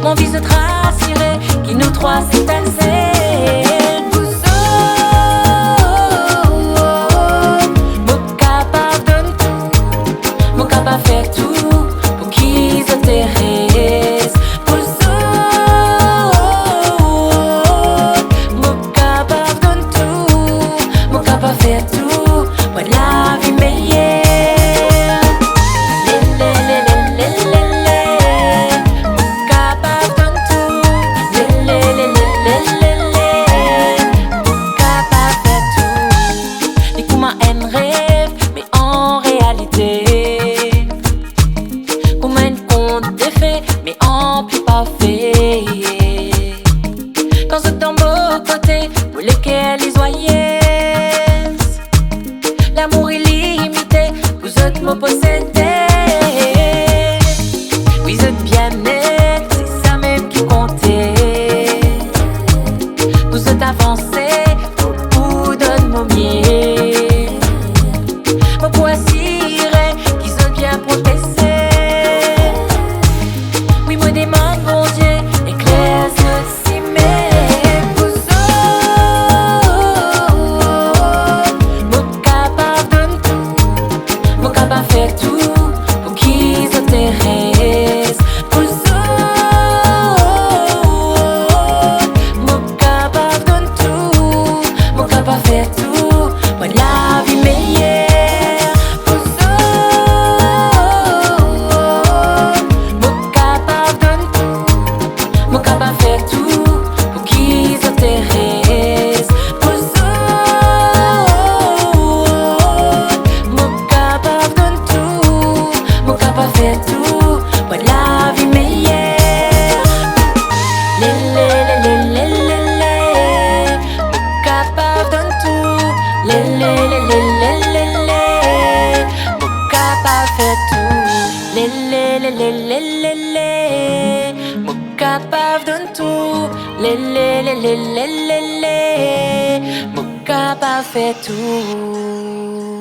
Mon vise de traciré, qui nous trois c'est assez. Mon capable fait tout pour qu'ils s'intéressent. Pour ça, mon capable donne tout. Mon capable fait tout pour la vie meilleure. Mon capable donne tout. Mon capable fait tout. Les coups m'a un rêve, mais en réalité. Mais en plus pas fait. Quand je tombe au côté, pour lesquels ils voyaient. L'amour illimité, vous êtes me possédez. Vous êtes bien net, c'est ça même qui comptait. Vous êtes avancé, au bout de mon mieux. Mon poissy, qui sont bien protégés. Fait tout pour qu'ils s'intéressent. Pour ça, mon capable donne tout. Mon capable fait tout pour la vie meilleure. Pour ça, mon capable donne tout. Mon capable fait tout pour qu'ils s'intéressent. Pour ça, fait tout pour la vie meilleure. Mon capable donne tout. Mon capable fait tout. Mon capable donne tout. Mon capable fait tout.